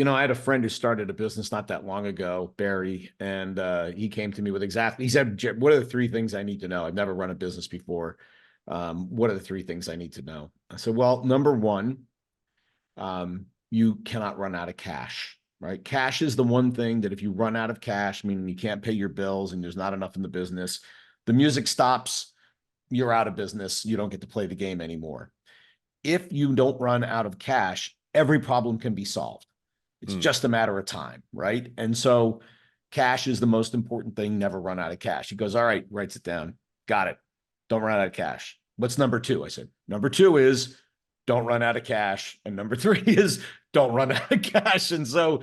I had a friend who started a business not that long ago, Barry, and he came to me with he said, What are the three things I need to know? I've never run a business before. What are the three things I need to know? I said, well, number one, you cannot run out of cash, right? Cash is the one thing that if you run out of cash, meaning you can't pay your bills and there's not enough in the business, the music stops, you're out of business, you don't get to play the game anymore. If you don't run out of cash, every problem can be solved. It's Mm. just a matter of time, right? And so cash is the most important thing. Never run out of cash. He goes, all right, writes it down. Got it. Don't run out of cash. What's number two? I said, number two is don't run out of cash. And number three is don't run out of cash. And so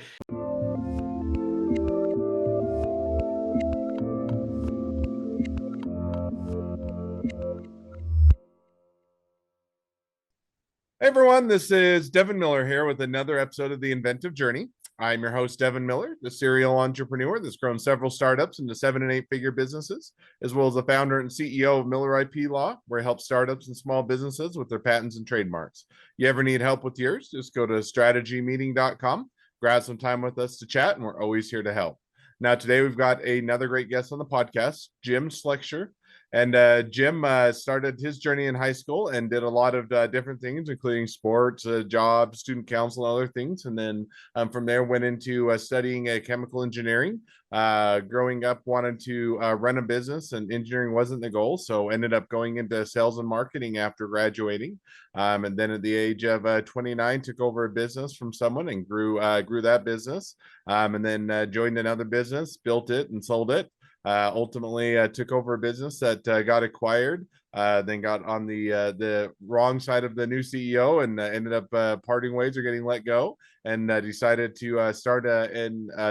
Hey everyone, this is Devin Miller here with another episode of The Inventive Journey. I'm your host, Devin Miller, the serial entrepreneur that's grown several startups into 7 and 8-figure businesses, as well as the founder and CEO of Miller IP Law, where I help startups and small businesses with their patents and trademarks. You ever need help with yours, just go to strategymeeting.com, grab some time with us to chat, and we're always here to help. Now, today we've got another great guest on the podcast, Jim Schleckser. And Jim started his journey in high school and did a lot of different things, including sports, jobs, student council, and other things. And then from there, went into studying chemical engineering. Growing up, wanted to run a business, and engineering wasn't the goal. So ended up going into sales and marketing after graduating. And then at the age of 29, took over a business from someone and grew that business. And then joined another business, built it, and sold it. Ultimately took over a business that got acquired, then got on the wrong side of the new CEO and ended up parting ways or getting let go, and decided to start a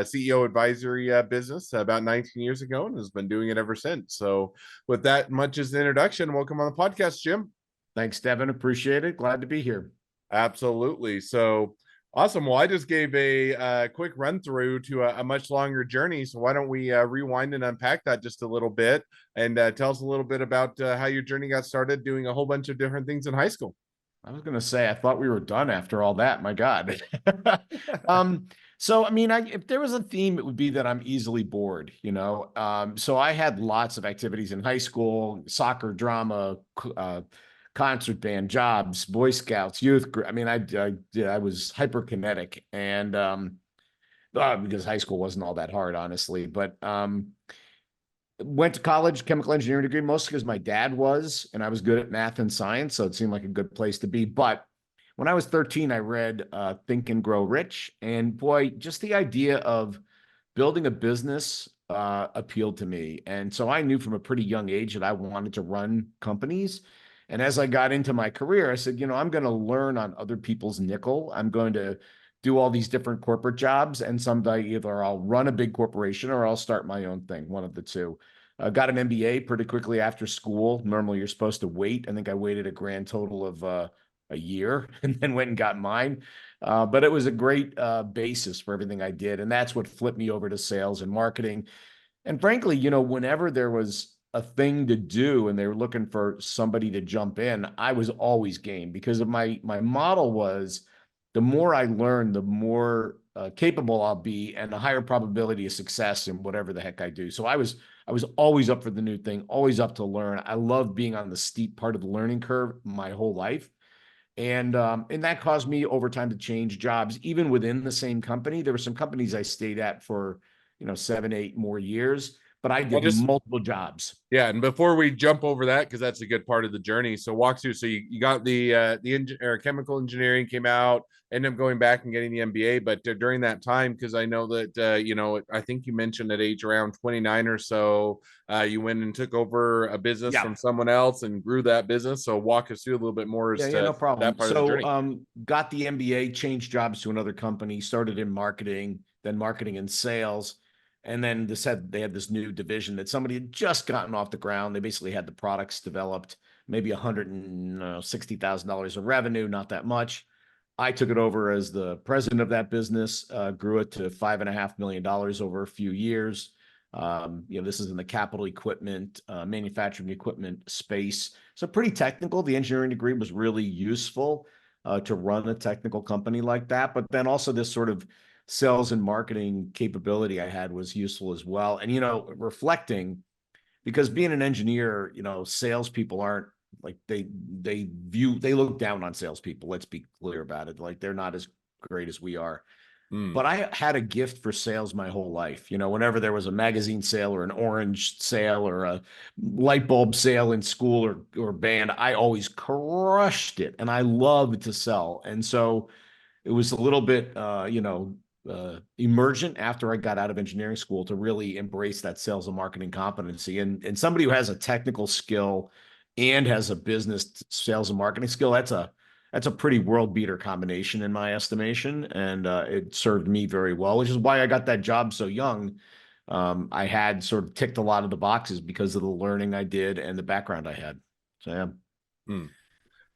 CEO advisory business about 19 years ago, and has been doing it ever since. So with that much as the introduction, welcome on the podcast, Jim. thanks, Devin. Appreciate it. Glad to be here. Absolutely. So awesome. Well, I just gave a quick run through to a much longer journey. So why don't we rewind and unpack that just a little bit, and tell us a little bit about how your journey got started doing a whole bunch of different things in high school. I was going to say, I thought we were done after all that. My God. So, I mean, if there was a theme, it would be that I'm easily bored, So I had lots of activities in high school: soccer, drama, concert band, jobs, Boy Scouts, youth group. I mean, I was hyperkinetic, and because high school wasn't all that hard, honestly. But went to college, chemical engineering degree, mostly because my dad was, and I was good at math and science, so it seemed like a good place to be. But when I was 13, I read Think and Grow Rich, and boy, just the idea of building a business appealed to me. And so I knew from a pretty young age that I wanted to run companies. And as I got into my career, I said, I'm going to learn on other people's nickel. I'm going to do all these different corporate jobs, and someday either I'll run a big corporation or I'll start my own thing, one of the two. Got an MBA pretty quickly after school. Normally, you're supposed to wait. I think I waited a grand total of a year and then went and got mine. But it was a great basis for everything I did. And that's what flipped me over to sales and marketing. And frankly, whenever there was a thing to do and they were looking for somebody to jump in, I was always game, because of my model was the more I learn, the more capable I'll be, and the higher probability of success in whatever the heck I do. So I was always up for the new thing, always up to learn. I love being on the steep part of the learning curve my whole life. And that caused me over time to change jobs, even within the same company. There were some companies I stayed at for, 7, 8 more years, but I Well, did just multiple jobs. yeah, and before we jump over that, because that's a good part of the journey. So walk through. So you got the chemical engineering, came out, ended up going back and getting the MBA. But during that time, because I know that I think you mentioned at age around 29 or so, you went and took over a business Yeah. from someone else and grew that business. So walk us through a little bit more Yeah, as yeah, to no problem. that part of the So, journey. got the MBA, changed jobs to another company, started in marketing, then marketing and sales. And then they had this new division that somebody had just gotten off the ground. They basically had the products developed, maybe $160,000 of revenue, not that much. I took it over as the president of that business, grew it to $5.5 million over a few years. This is in the capital equipment, manufacturing equipment space. So pretty technical. The engineering degree was really useful to run a technical company like that. But then also this sort of sales and marketing capability I had was useful as well. And, reflecting, because being an engineer, salespeople aren't like they look down on salespeople. Let's be clear about it. Like they're not as great as we are. Mm. But I had a gift for sales my whole life. Whenever there was a magazine sale or an orange sale or a light bulb sale in school or band, I always crushed it and I loved to sell. And so it was a little bit, emergent after I got out of engineering school to really embrace that sales and marketing competency. And somebody who has a technical skill and has a business sales and marketing skill, that's a pretty world beater combination in my estimation. And it served me very well, which is why I got that job so young. I had sort of ticked a lot of the boxes because of the learning I did and the background I had. So yeah. Mm.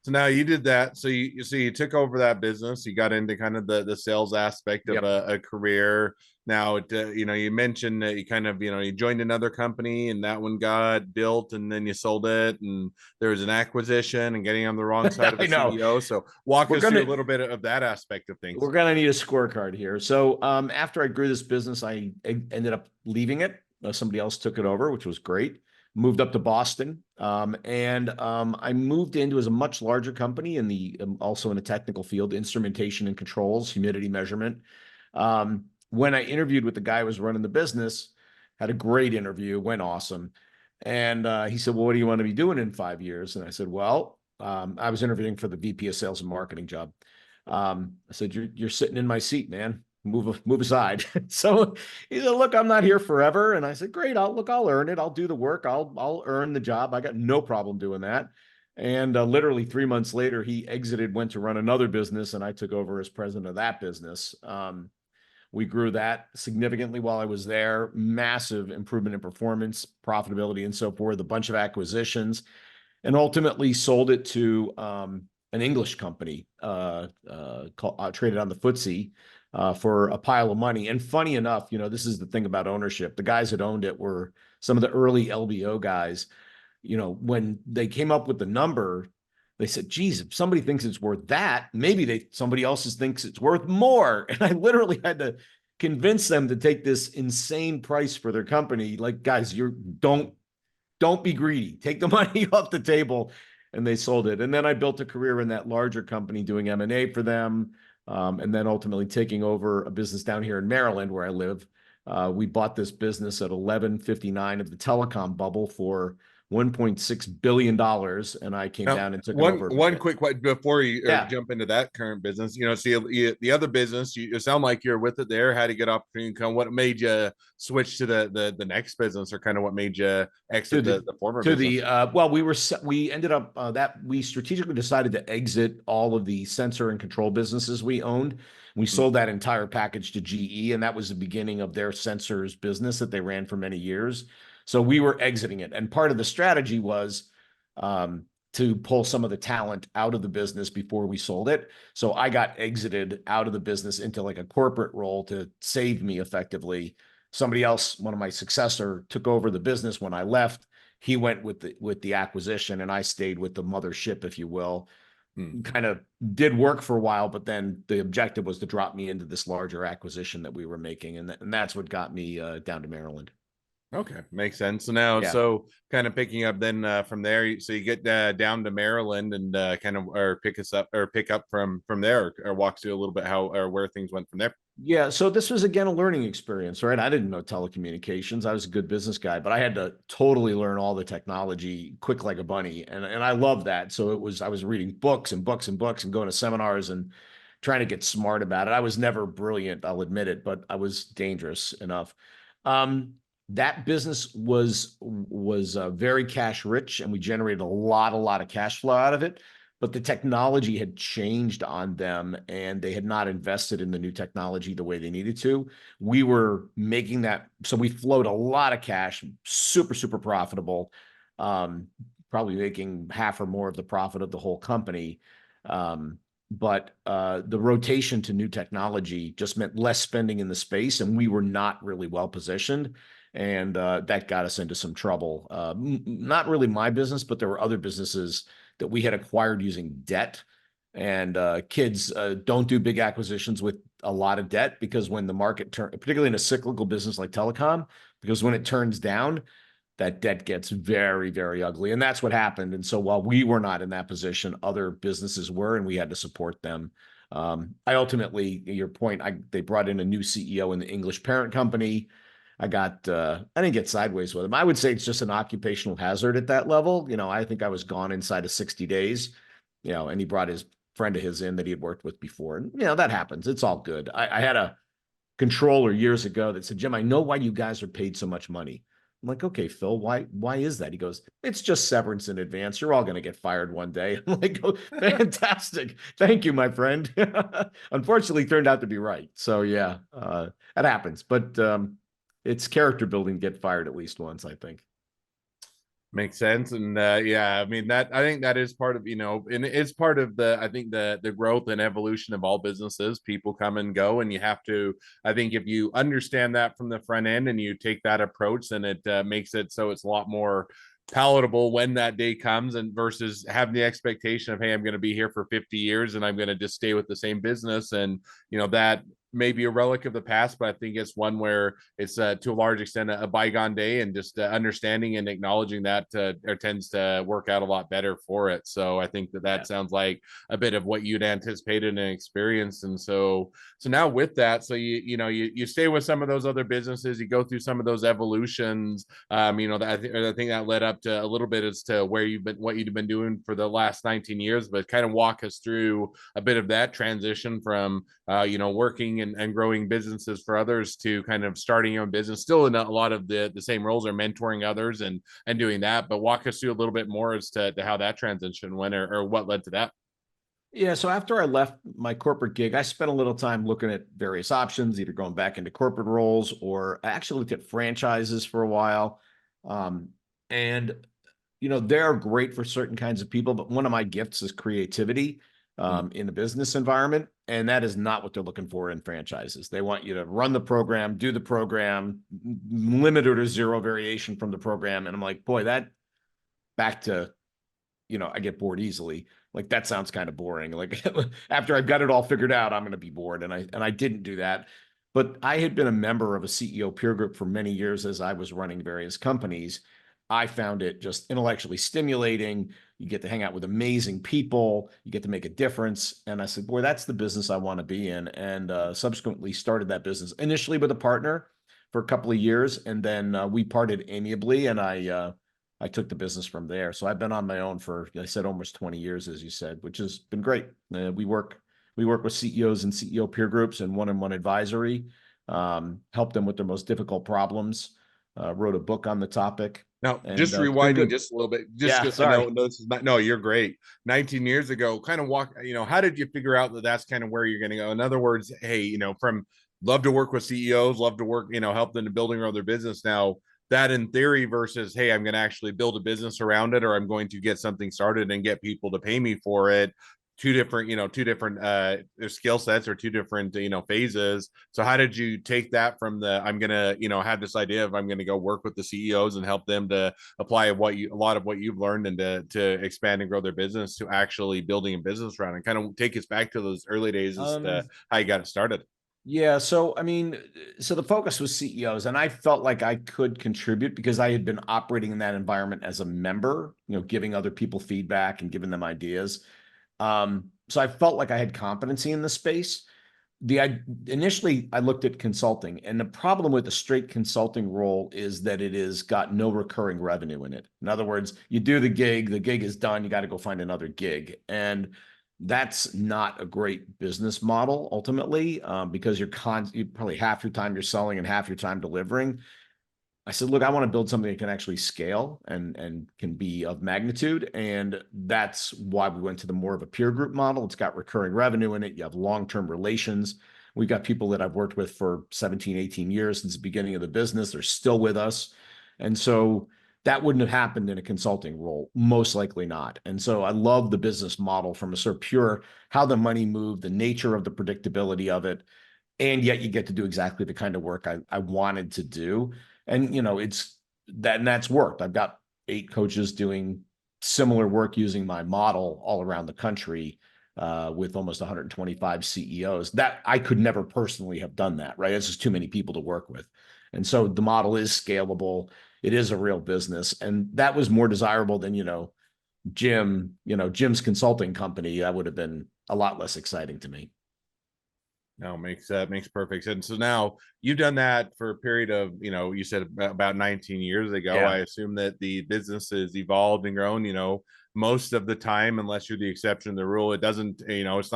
So now you did that. So you took over that business. You got into kind of the sales aspect of Yep. a career. Now, you mentioned that you kind of you joined another company and that one got built and then you sold it and there was an acquisition and getting on the wrong side of a I know. CEO. So walk We're us through gonna a little bit of that aspect of things. we're gonna need a scorecard here. So after I grew this business, I ended up leaving it. Somebody else took it over, which was great. Moved up to Boston, and I moved into as a much larger company in the also in a technical field, instrumentation and controls, humidity measurement. When I interviewed with the guy who was running the business, had a great interview, went awesome, and he said, "Well, what do you want to be doing in 5 years?" And I said, "Well, I was interviewing for the VP of Sales and Marketing job." I said, "You're sitting in my seat, man. Move aside." So he said, "Look, I'm not here forever." And I said, "Great. I'll earn it. I'll do the work. I'll earn the job. I got no problem doing that." And literally 3 months later, he exited, went to run another business, and I took over as president of that business. We grew that significantly while I was there. Massive improvement in performance, profitability, and so forth. A bunch of acquisitions, and ultimately sold it to an English company traded on the FTSE for a pile of money. And funny enough, this is the thing about ownership. The guys that owned it were some of the early LBO guys. When they came up with the number, they said, "Geez, if somebody thinks it's worth that, maybe somebody else thinks it's worth more." And I literally had to convince them to take this insane price for their company. Like, guys, don't be greedy. Take the money off the table. And they sold it. And then I built a career in that larger company doing M&A for them. And then ultimately taking over a business down here in Maryland where I live. We bought this business at 11.59 of the telecom bubble for $1.6 billion. And I came Now, down and took it one over. one quick question before you Yeah. jump into that current business. So the other business, you sound like you're with it there. Had a good opportunity to come. What made you switch to the next business, or kind of what made you exit the former business? Well, we ended up that we strategically decided to exit all of the sensor and control businesses we owned. We Mm. sold that entire package to GE, and that was the beginning of their sensors business that they ran for many years. So we were exiting it, and part of the strategy was to pull some of the talent out of the business before we sold it. So I got exited out of the business into like a corporate role to save me effectively. Somebody else, one of my successor, took over the business when I left. He went with the acquisition, and I stayed with the mothership, if you will. Mm. Kind of did work for a while, but then the objective was to drop me into this larger acquisition that we were making, and that's what got me down to Maryland. Okay, makes sense. So now, Yeah. so kind of picking up then from there, so you get down to Maryland and kind of or pick up from there, or walk through a little bit how or where things went from there. Yeah, so this was again a learning experience, right? I didn't know telecommunications. I was a good business guy, but I had to totally learn all the technology quick like a bunny, and I love that. So I was reading books and books and books and going to seminars and trying to get smart about it. I was never brilliant, I'll admit it, but I was dangerous enough. Um, that business was very cash rich, and we generated a lot of cash flow out of it, but the technology had changed on them and they had not invested in the new technology the way they needed to. We were making that. So we flowed a lot of cash, super profitable, probably making half or more of the profit of the whole company. But the rotation to new technology just meant less spending in the space, and we were not really well positioned. And that got us into some trouble. Not really my business, but there were other businesses that we had acquired using debt. And kids don't do big acquisitions with a lot of debt, because when the market turns, particularly in a cyclical business like telecom, because when it turns down, that debt gets very, very ugly. And that's what happened. And so while we were not in that position, other businesses were, and we had to support them. I ultimately, your point, they brought in a new CEO in the English parent company. I didn't get sideways with him. I would say it's just an occupational hazard at that level. I think I was gone inside of 60 days, and he brought his friend of his in that he had worked with before. And, that happens. It's all good. I had a controller years ago that said, "Jim, I know why you guys are paid so much money." I'm like, "Okay, Phil, why is that?" He goes, "It's just severance in advance. You're all going to get fired one day." I'm like, "Oh, fantastic. Thank you, my friend." Unfortunately, turned out to be right. So yeah, that happens. But it's character building to get fired at least once, I think. Makes sense. And yeah, I mean, that I think that is part of, and it's part of I think the growth and evolution of all businesses. People come and go, and you have to, I think if you understand that from the front end and you take that approach, then it makes it so it's a lot more palatable when that day comes, and versus having the expectation of, hey, I'm going to be here for 50 years and I'm going to just stay with the same business. And that may be a relic of the past, but I think it's one where it's to a large extent a bygone day, and just understanding and acknowledging that tends to work out a lot better for it. So I think that Yeah. sounds like a bit of what you'd anticipated and experienced. And so now with that, so you stay with some of those other businesses, you go through some of those evolutions. I think that led up to a little bit as to where what you've been doing for the last 19 years, but kind of walk us through a bit of that transition from working and growing businesses for others to kind of starting your own business, still in a lot of the same roles, or mentoring others and doing that. But walk us through a little bit more as to how that transition went, or what led to that. Yeah, so after I left my corporate gig, I spent a little time looking at various options, either going back into corporate roles, or I actually looked at franchises for a while. Um, and they're great for certain kinds of people, but one of my gifts is creativity in the business environment. And that is not what they're looking for in franchises. They want you to run the program, do the program, limited or zero variation from the program. And I'm like, boy, that back to, I get bored easily. Like, that sounds kind of boring. Like, after I've got it all figured out, I'm going to be bored. And I didn't do that. But I had been a member of a CEO peer group for many years as I was running various companies. I found it just intellectually stimulating. You get to hang out with amazing people. You get to make a difference. And I said, boy, that's the business I want to be in. And subsequently started that business initially with a partner for a couple of years. And then we parted amiably, and I took the business from there. So I've been on my own for, I said, almost 20 years, as you said, which has been great. We work with CEOs and CEO peer groups and one-on-one advisory, help them with their most difficult problems. Wrote a book on the topic, Now, and just it's been rewinding good. just a little bit, just Yeah, because I sorry. know this is not, no, you're great. 19 years ago, kind of how did you figure out that that's kind of where you're going to go? In other words, hey, from love to work with CEOs, love to work, help them to building their business. Now, that in theory versus, hey, I'm going to actually build a business around it, or I'm going to get something started and get people to pay me for it. Two different skill sets, or two different phases. So how did you take that from the, I'm gonna have this idea of I'm gonna go work with the CEOs and help them to apply a lot of what you've learned, and to expand and grow their business, to actually building a business around, and kind of take us back to those early days as to Um, how you got it started? yeah, so I mean, so the focus was CEOs, and I felt like I could contribute because I had been operating in that environment as a member, giving other people feedback and giving them ideas. So I felt like I had competency in the space. Initially I looked at consulting, and the problem with a straight consulting role is that it is got no recurring revenue in it. In other words, you do the gig is done, you got to go find another gig. And that's not a great business model ultimately, because you probably half your time you're selling and half your time delivering. I said, look, I want to build something that can actually scale and can be of magnitude. And that's why we went to the more of a peer group model. It's got recurring revenue in it. You have long-term relations. We've got people that I've worked with for 17, 18 years since the beginning of the business. They're still with us. And so that wouldn't have happened in a consulting role, most likely not. And so I love the business model from a sort of pure how the money moved, the nature of the predictability of it, and yet you get to do exactly the kind of work I wanted to do. And it's that, and that's worked. I've got 8 coaches doing similar work using my model all around the country. with almost 125 CEOs. That I could never personally have done that, right? It's just too many people to work with. And so the model is scalable. It is a real business. And that was more desirable than, Jim's consulting company. That would have been a lot less exciting to me. No, makes perfect sense. So now you've done that for a period of, you said about 19 years ago. Yeah. I assume that the business has evolved and grown, most of the time, unless you're the exception, the rule. It doesn't, it's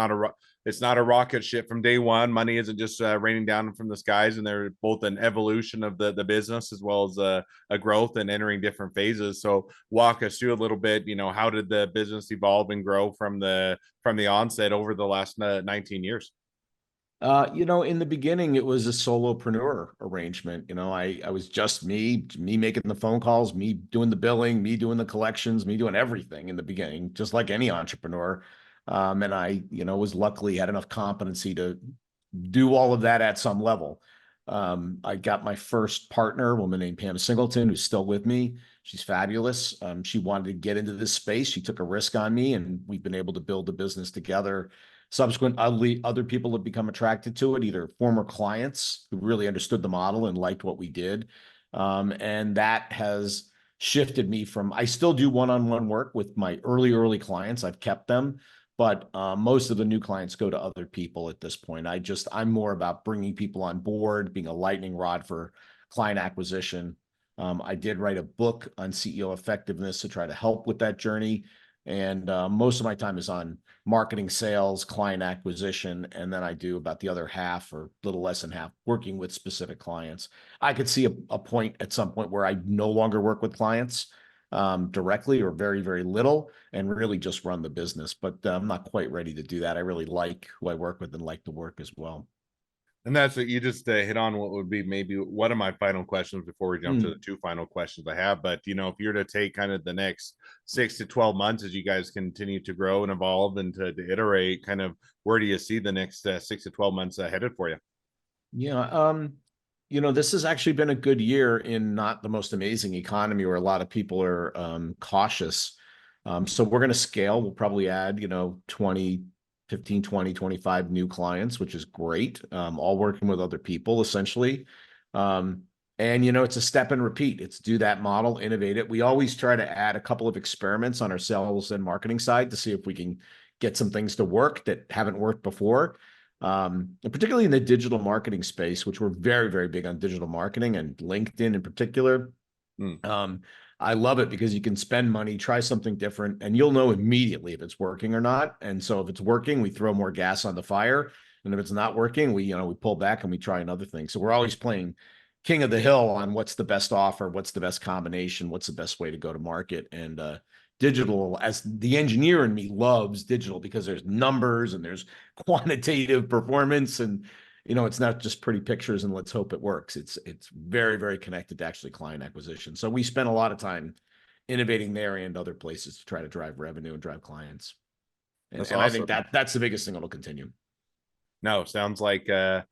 not a rocket ship from day one. Money isn't just raining down from the skies, and they're both an evolution of the business as well as a growth and entering different phases. So walk us through a little bit. How did the business evolve and grow from the onset over the last 19 years? In the beginning, it was a solopreneur arrangement. I was just me making the phone calls, me doing the billing, me doing the collections, me doing everything in the beginning, just like any entrepreneur. And I, was luckily had enough competency to do all of that at some level. I got my first partner, a woman named Pam Singleton, who's still with me. She's fabulous. She wanted to get into this space. She took a risk on me, and we've been able to build a business together. Subsequently, other people have become attracted to it, either former clients who really understood the model and liked what we did. And that has shifted me from, I still do one-on-one work with my early clients. I've kept them, but most of the new clients go to other people at this point. I'm more about bringing people on board, being a lightning rod for client acquisition. I did write a book on CEO effectiveness to try to help with that journey. And most of my time is on marketing, sales, client acquisition, and then I do about the other half, or a little less than half, working with specific clients. I could see a point at some point where I no longer work with clients directly, or very, very little, and really just run the business. But I'm not quite ready to do that. I really like who I work with and like the work as well. And that's what you just hit on, what would be maybe one of my final questions before we jump to the two final questions I have. But, if you're to take kind of the next 6 to 12 months as you guys continue to grow and evolve and to iterate, kind of where do you see the next 6 to 12 months headed for you? Yeah. This has actually been a good year in not the most amazing economy, where a lot of people are cautious. So we're going to scale. We'll probably add, 20, 15, 20, 25 new clients, which is great. All working with other people, essentially. And, it's a step and repeat. It's do that model, innovate it. We always try to add a couple of experiments on our sales and marketing side to see if we can get some things to work that haven't worked before. And particularly in the digital marketing space, which we're very, very big on digital marketing, and LinkedIn in particular. I love it because you can spend money, try something different, and you'll know immediately if it's working or not. And so if it's working, we throw more gas on the fire. And if it's not working, we pull back and we try another thing. So we're always playing king of the hill on what's the best offer, what's the best combination, what's the best way to go to market. And digital, as the engineer in me, loves digital because there's numbers and there's quantitative performance, and it's not just pretty pictures and let's hope it works. It's very, very connected to actually client acquisition. So we spend a lot of time innovating there and other places to try to drive revenue and drive clients. And, That's and I think awesome. that's the biggest thing that'll continue. No, sounds like a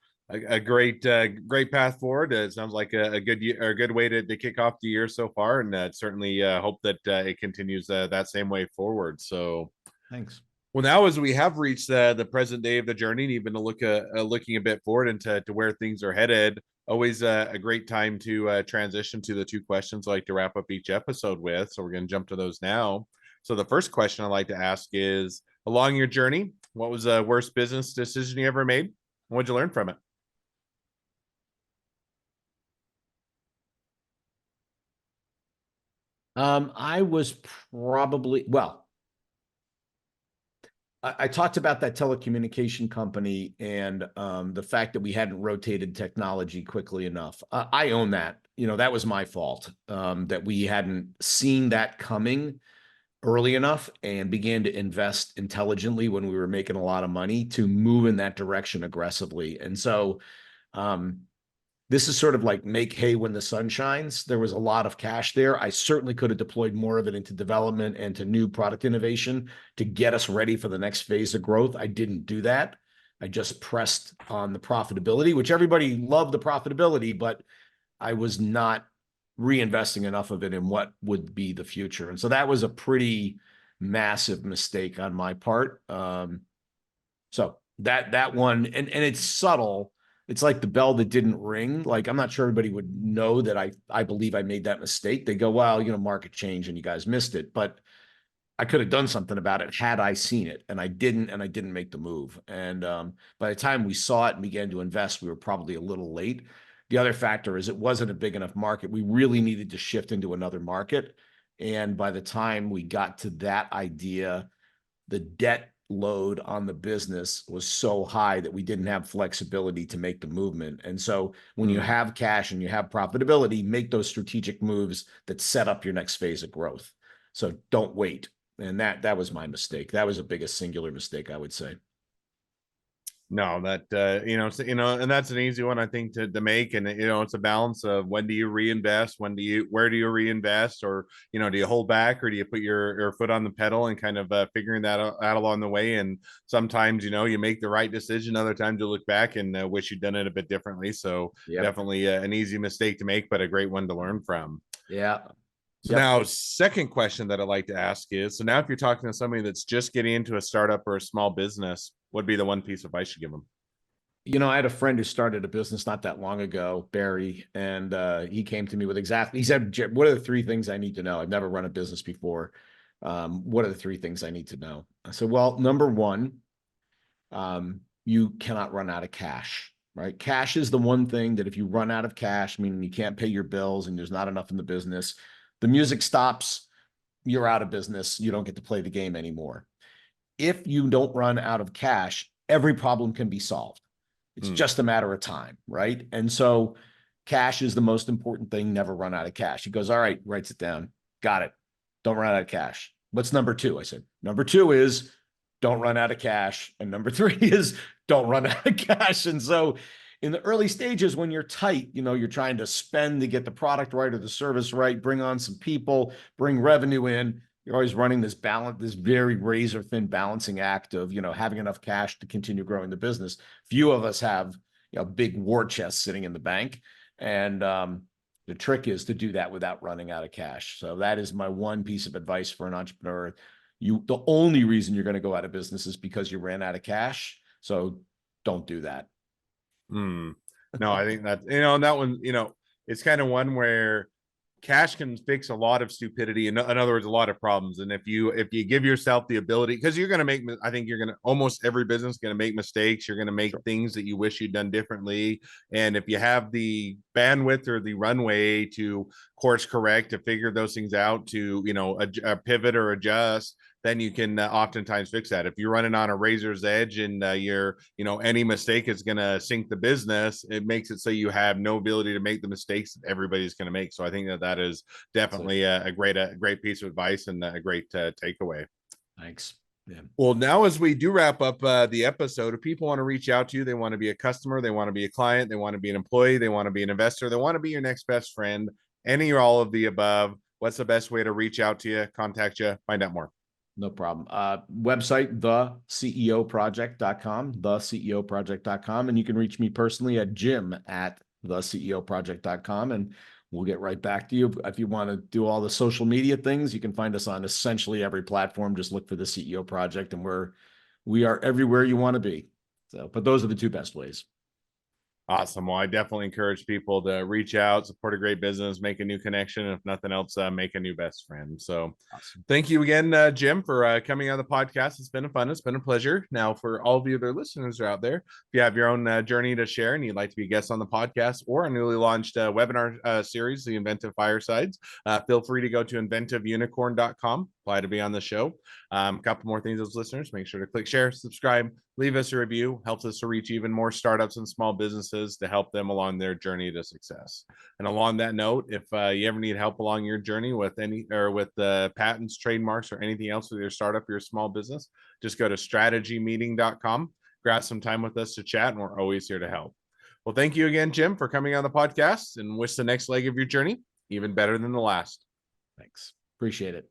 great path forward. It sounds like a good year, or a good way to kick off the year so far, and certainly hope that it continues that same way forward. So Thanks. well, now as we have reached the present day of the journey, and even to looking a bit forward into where things are headed, always a great time to transition to the two questions I like to wrap up each episode with. So we're going to jump to those now. So the first question I like to ask is, along your journey, what was the worst business decision you ever made? What'd you learn from it? I was probably, well, I talked about that telecommunication company and the fact that we hadn't rotated technology quickly enough. I own that. That was my fault, that we hadn't seen that coming early enough and began to invest intelligently when we were making a lot of money to move in that direction aggressively. And so um, this is sort of like make hay when the sun shines. There was a lot of cash there. I certainly could have deployed more of it into development and to new product innovation to get us ready for the next phase of growth. I didn't do that. I just pressed on the profitability, which everybody loved the profitability, but I was not reinvesting enough of it in what would be the future. And so that was a pretty massive mistake on my part. So that one, and it's subtle. It's like the bell that didn't ring. Like, I'm not sure everybody would know that I believe I made that mistake. They go, well, market change and you guys missed it. But I could have done something about it had I seen it, and I didn't make the move. And by the time we saw it and began to invest, we were probably a little late. The other factor is it wasn't a big enough market. We really needed to shift into another market. And by the time we got to that idea, the debt load on the business was so high that we didn't have flexibility to make the movement. And so when you have cash and you have profitability, make those strategic moves that set up your next phase of growth. So don't wait. And that was my mistake. That was the biggest singular mistake, I would say. No, that and that's an easy one I think to make, and it's a balance of when do you reinvest, where do you reinvest, or do you hold back, or do you put your foot on the pedal and kind of figuring that out along the way. And sometimes you make the right decision, other times you look back and wish you'd done it a bit differently. So Yep. definitely an easy mistake to make, but a great one to learn from. Yeah. So now, second question that I'd like to ask is, so now if you're talking to somebody that's just getting into a startup or a small business, what'd be the one piece of advice you give them? I had a friend who started a business not that long ago, Barry, and he came to me with he said, what are the three things I need to know? I've never run a business before. What are the three things I need to know? I said, well, number one, you cannot run out of cash, right? Cash is the one thing that if you run out of cash, meaning you can't pay your bills and there's not enough in the business, the music stops, you're out of business, you don't get to play the game anymore. If you don't run out of cash, every problem can be solved. It's just a matter of time, right? And so cash is the most important thing. Never run out of cash. He goes, all right, writes it down. Got it. Don't run out of cash. What's number two? I said, number two is don't run out of cash. And number three is don't run out of cash. And so in the early stages, when you're tight, you're trying to spend to get the product right or the service right, bring on some people, bring revenue in. You're always running this very razor thin balancing act of, having enough cash to continue growing the business. Few of us have, big war chest sitting in the bank. And the trick is to do that without running out of cash. So that is my one piece of advice for an entrepreneur. The only reason you're going to go out of business is because you ran out of cash. So don't do that. No, I think that, that one, it's kind of one where cash can fix a lot of stupidity. In other words, a lot of problems. And if you give yourself the ability, because you're going to make, I think almost every business going to make mistakes. You're going to make things that you wish you'd done differently. And if you have the bandwidth or the runway to course correct, to figure those things out, to, pivot or adjust, then you can oftentimes fix that. If you're running on a razor's edge and any mistake is going to sink the business, it makes it so you have no ability to make the mistakes that everybody's going to make. So I think that is definitely a great piece of advice and a great takeaway. Thanks. Yeah. Well, now as we do wrap up the episode, if people want to reach out to you, they want to be a customer, they want to be a client, they want to be an employee, they want to be an investor, they want to be your next best friend, any or all of the above, what's the best way to reach out to you, contact you, find out more? No problem. Website, theceoproject.com, theceoproject.com. And you can reach me personally at jim@theceoproject.com. And we'll get right back to you. If you want to do all the social media things, you can find us on essentially every platform. Just look for the CEO Project, and we are everywhere you want to be. So, but those are the two best ways. Awesome. Well, I definitely encourage people to reach out, support a great business, make a new connection. If nothing else, make a new best friend. So awesome. Thank you again, Jim, for coming on the podcast. It's been fun. It's been a pleasure. Now, for all of you other listeners out there, if you have your own journey to share and you'd like to be a guest on the podcast or a newly launched webinar series, the Inventive Firesides, feel free to go to inventiveunicorn.com, apply to be on the show. A couple more things as listeners, make sure to click share, subscribe, leave us a review, helps us to reach even more startups and small businesses to help them along their journey to success. And along that note, if you ever need help along your journey with patents, trademarks, or anything else with your startup, your small business, just go to strategymeeting.com, grab some time with us to chat, and we're always here to help. Well, thank you again, Jim, for coming on the podcast, and wish the next leg of your journey even better than the last. Thanks. Appreciate it.